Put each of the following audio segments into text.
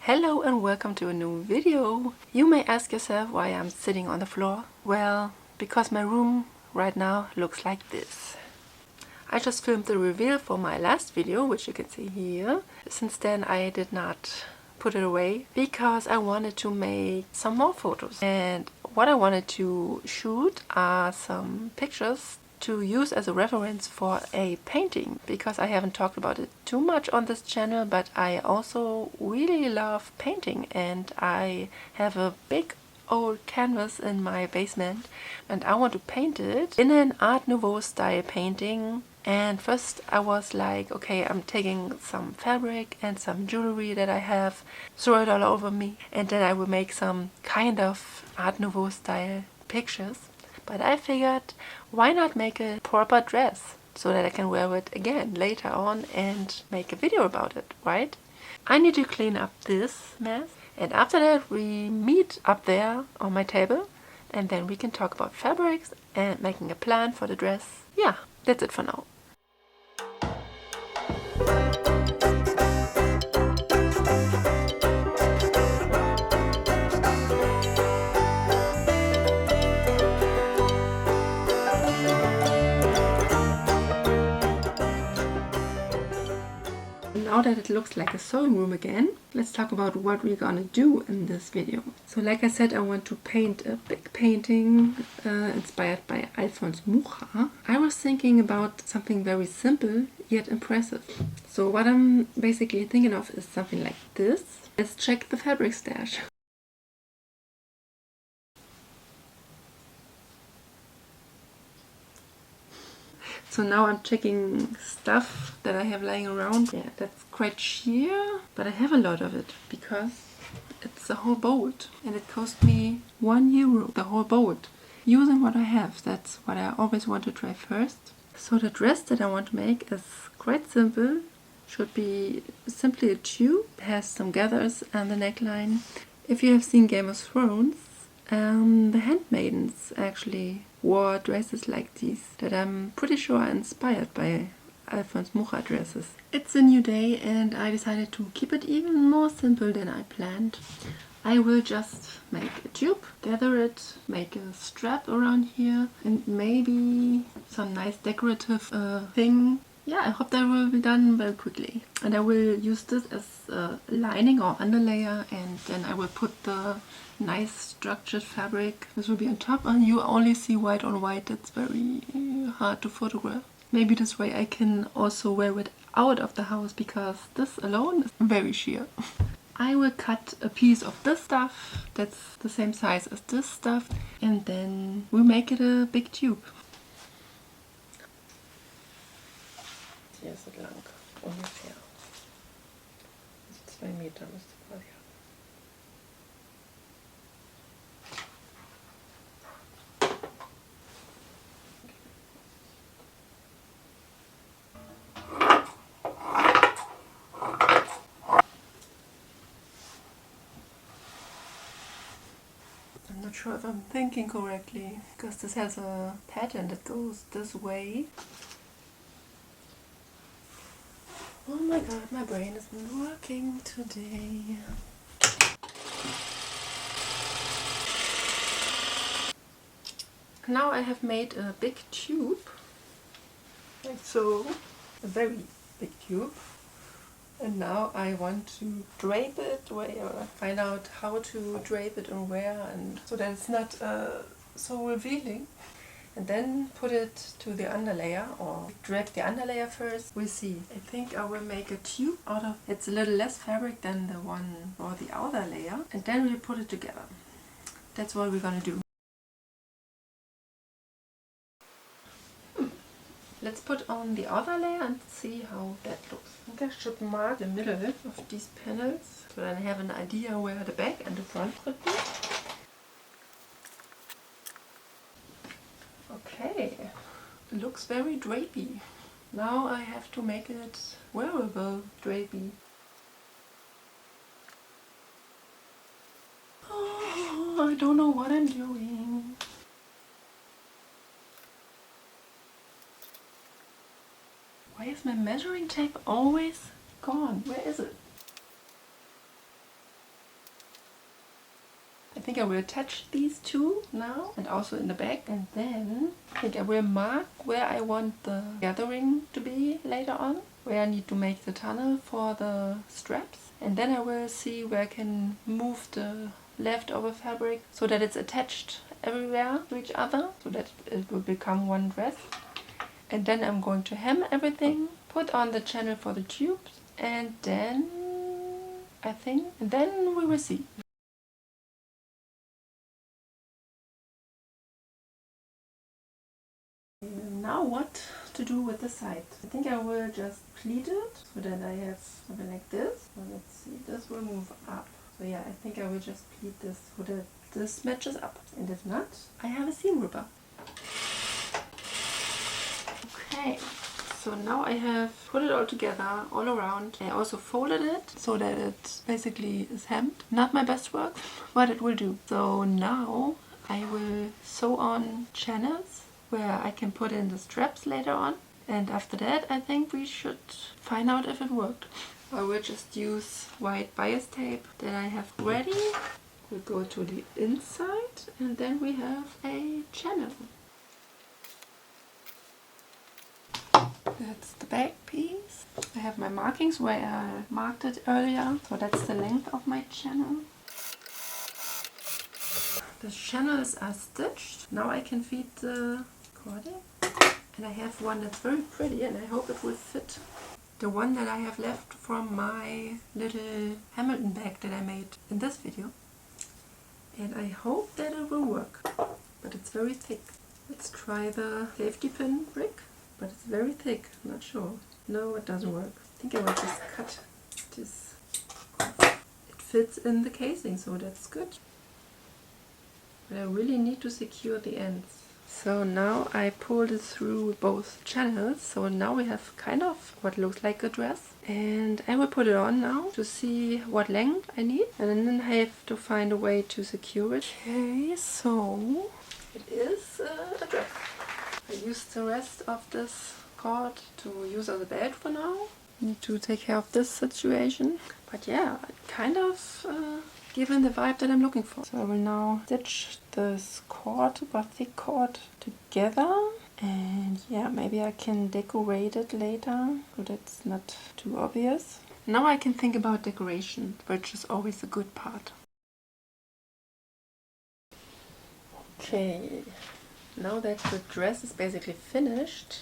Hello and welcome to a new video. You may ask yourself why I'm sitting on the floor. Well, because my room right now looks like this. I just filmed the reveal for my last video, which you can see here. Since then I did not put it away because I wanted to make some more photos. And what I wanted to shoot are some pictures to use as a reference for a painting, because I haven't talked about it too much on this channel, but I also really love painting and I have a big old canvas in my basement and I want to paint it in an Art Nouveau style painting. And first I was like, okay, I'm taking some fabric and some jewelry that I have, throw it all over me, and then I will make some kind of Art Nouveau style pictures. But I figured, why not make a proper dress so that I can wear it again later on and make a video about it, right? I need to clean up this mess, and after that we meet up there on my table and then we can talk about fabrics and making a plan for the dress. Yeah, that's it for now. Now that it looks like a sewing room again, let's talk about what we're gonna do in this video. So like I said, I want to paint a big painting inspired by Mucha. I was thinking about something very simple yet impressive. So what I'm basically thinking of is something like this. Let's check the fabric stash. So now I'm checking stuff that I have lying around. Yeah, that's quite sheer, but I have a lot of it because it's a whole boat and it cost me €1, the whole boat. Using what I have, that's what I always want to try first. So the dress that I want to make is quite simple. Should be simply a tube. It has some gathers and the neckline. If you have seen Game of Thrones, the handmaidens actually wore dresses like these that I'm pretty sure are inspired by Mucha dresses. It's a new day and I decided to keep it even more simple than I planned. I will just make a tube, gather it, make a strap around here and maybe some nice decorative thing. Yeah, I hope that will be done very quickly. And I will use this as a lining or underlayer, and then I will put the nice structured fabric. This will be on top and you only see white on white. That's very hard to photograph. Maybe this way I can also wear it out of the house because this alone is very sheer. I will cut a piece of this stuff that's the same size as this stuff and then we'll make it a big tube. Hier ist es lang, ungefähr. 2 Meter müsste quasi I'm not sure if I'm thinking correctly, because this has a pattern that goes this way. Oh my god, my brain isn't working today. Now I have made a big tube, like so, a very big tube. And now I want to drape it, or find out how to drape it and where, and so that it's not so revealing. And then put it to the underlayer, or drape the underlayer first. We'll see. I think I will make a tube out of it's a little less fabric than the one for the outer layer, and then we'll put it together. That's what we're gonna do. Let's put on the other layer and see how that looks. I think I should mark the middle of these panels so that I have an idea where the back and the front could be. Okay, it looks very drapey. Now I have to make it wearable drapey. Oh, I don't know what I'm doing. Why is my measuring tape always gone? Where is it? think I will attach these two now and also in the back, and then I think I will mark where I want the gathering to be later on, where I need to make the tunnel for the straps, and then I will see where I can move the leftover fabric so that it's attached everywhere to each other, so that it will become one dress. And then I'm going to hem everything, put on the channel for the tubes, and then I think, and then we will see. Now what to do with the side? I think I will just pleat it so that I have something like this. So let's see, this will move up. So yeah, I think I will just pleat this so that this matches up. And if not, I have a seam ripper. Okay, so now I have put it all together, all around. I also folded it so that it basically is hemmed. Not my best work, but it will do. So now I will sew on channels where I can put in the straps later on. And after that, I think we should find out if it worked. I will just use white bias tape that I have ready. We'll go to the inside and then we have a channel. That's the back piece. I have my markings where I marked it earlier. So that's the length of my channel. The channels are stitched. Now I can feed the cording. And I have one that's very pretty and I hope it will fit. The one that I have left from my little Hamilton bag that I made in this video. And I hope that it will work. But it's very thick. Let's try the safety pin brick. But it's very thick, not sure. No, it doesn't work. I think I will just cut this. It fits in the casing, so that's good. But I really need to secure the ends. So now I pulled it through both channels. So now we have kind of what looks like a dress. And I will put it on now to see what length I need. And then I have to find a way to secure it. Okay, so it is a dress. I used the rest of this cord to use as a belt for now. Need to take care of this situation. But yeah, kind of given the vibe that I'm looking for. So I will now stitch this cord, super thick cord, together. And yeah, maybe I can decorate it later, so that's not too obvious. Now I can think about decoration, which is always a good part. Okay. Now that the dress is basically finished,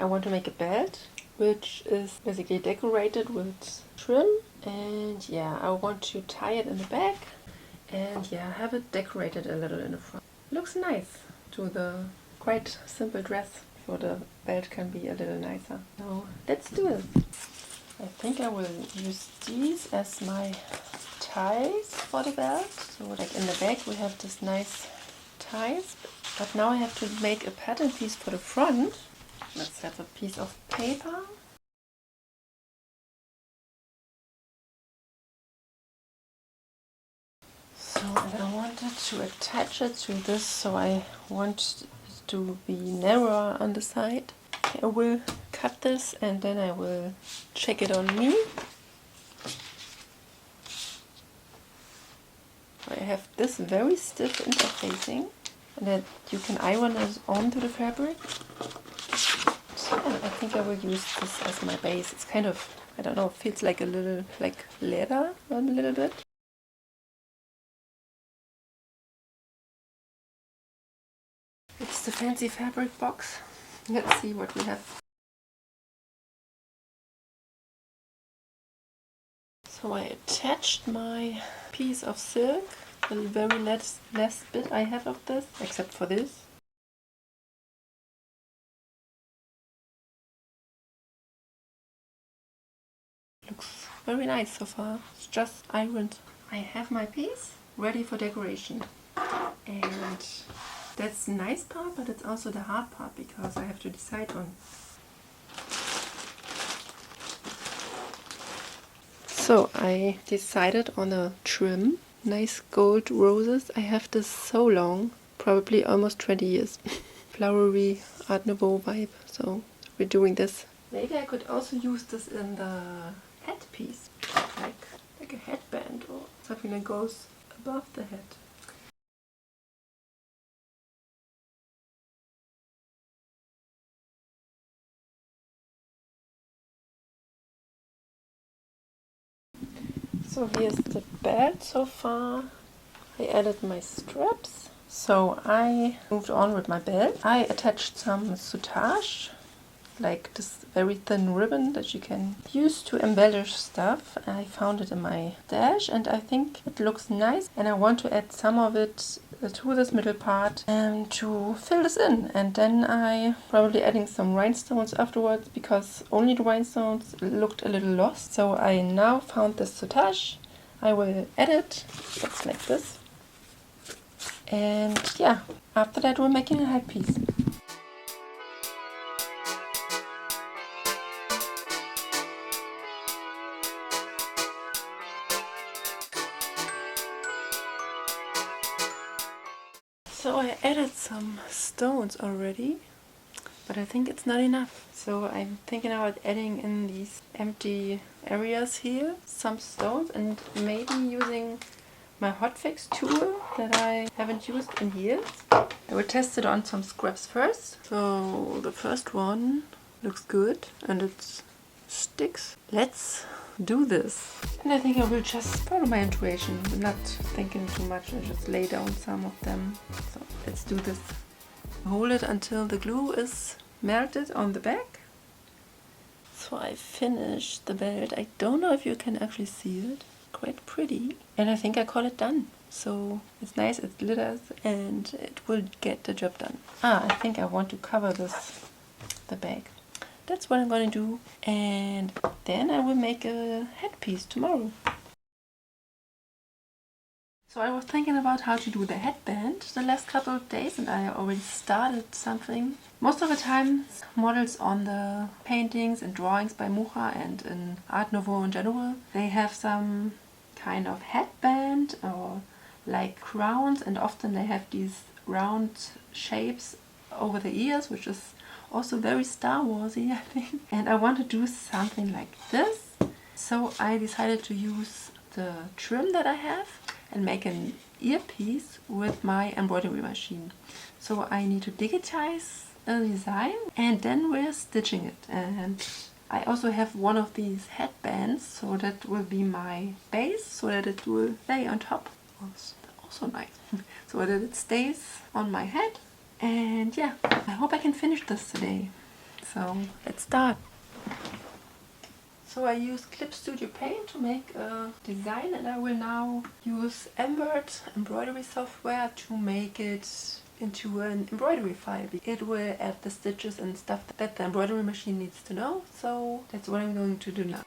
I want to make a belt, which is basically decorated with trim. And yeah, I want to tie it in the back and yeah, have it decorated a little in the front. Looks nice to the quite simple dress, so the belt can be a little nicer. So let's do it. I think I will use these as my ties for the belt. So like in the back we have this nice ties. But now I have to make a pattern piece for the front. Let's have a piece of paper. So I wanted to attach it to this, so I want it to be narrower on the side. I will cut this and then I will check it on me. I have this very stiff interfacing. And then you can iron it onto the fabric. So yeah, I think I will use this as my base. It's kind of, I don't know, feels like a little, like leather a little bit. It's the fancy fabric box. Let's see what we have. So I attached my piece of silk. The very last bit I have of this, except for this. Looks very nice so far. It's just ironed. I have my piece ready for decoration. And that's the nice part, but it's also the hard part because I have to decide on. So I decided on a trim. Nice gold roses. I have this so long, probably almost 20 years. Flowery Art Nouveau vibe, so we're doing this. Maybe I could also use this in the headpiece, like a headband or something that goes above the head. So here's the belt so far. I added my straps. So I moved on with my belt. I attached some soutache, like this very thin ribbon that you can use to embellish stuff. I found it in my stash and I think it looks nice, and I want to add some of it to this middle part and to fill this in, and then I probably adding some rhinestones afterwards because only the rhinestones looked a little lost. So I now found this soutache. I will add it. Looks like this. And yeah, after that we're making a headpiece. So I added some stones already, but I think it's not enough. So I'm thinking about adding in these empty areas here some stones and maybe using my hotfix tool that I haven't used in years. I will test it on some scraps first. So the first one looks good and it sticks. Let's do this. And I think I will just follow my intuition. I'm not thinking too much and just lay down some of them. So let's do this. Hold it until the glue is melted on the back. So I finished the belt. I don't know if you can actually see it. Quite pretty. And I think I call it done. So it's nice, it glitters and it will get the job done. I think I want to cover the bag. That's what I'm going to do, and then I will make a headpiece tomorrow. So I was thinking about how to do the headband the last couple of days, and I already started something. Most of the time models on the paintings and drawings by Mucha and in Art Nouveau in general, they have some kind of headband or like crowns, and often they have these round shapes over the ears, which is also very Star Warsy, I think. And I want to do something like this. So I decided to use the trim that I have and make an earpiece with my embroidery machine. So I need to digitize a design and then we're stitching it. And I also have one of these headbands, so that will be my base, so that it will lay on top. Also nice. So that it stays on my head. And yeah, I hope I can finish this today. So let's start. So I use Clip Studio Paint to make a design, and I will now use embroidery software to make it into an embroidery file. It will add the stitches and stuff that the embroidery machine needs to know. So that's what I'm going to do now.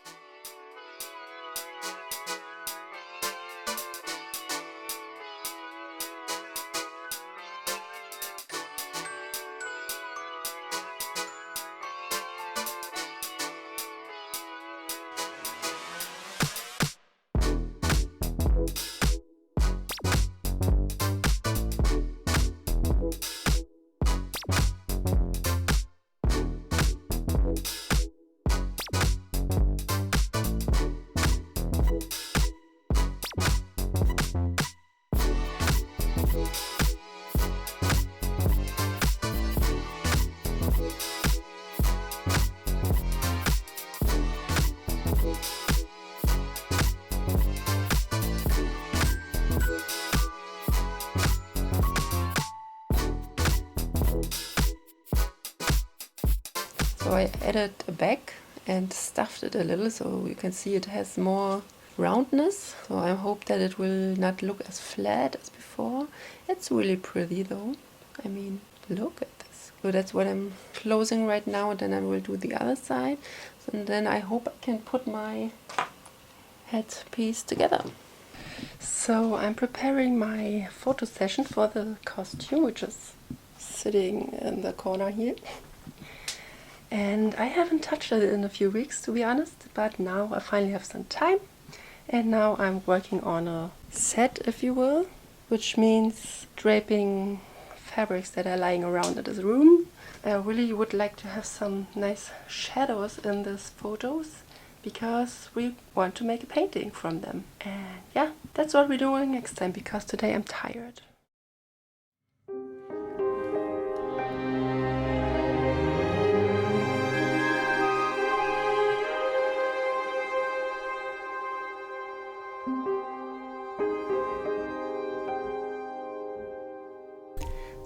So I added a back and stuffed it a little, so you can see it has more roundness. So I hope that it will not look as flat as before. It's really pretty though. I mean, look at this. So that's what I'm closing right now, and then I will do the other side. And then I hope I can put my headpiece together. So I'm preparing my photo session for the costume, which is sitting in the corner here. And I haven't touched it in a few weeks, to be honest, but now I finally have some time. And now I'm working on a set, if you will, which means draping fabrics that are lying around in this room. I really would like to have some nice shadows in these photos because we want to make a painting from them. And yeah, that's what we're doing next time, because today I'm tired.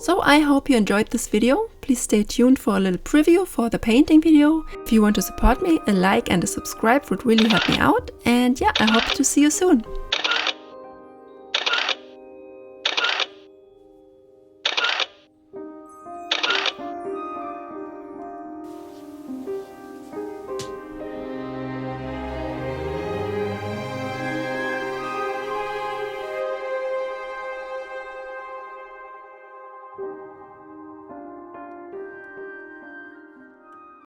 So I hope you enjoyed this video. Please stay tuned for a little preview for the painting video. If you want to support me, a like and a subscribe would really help me out. And yeah, I hope to see you soon.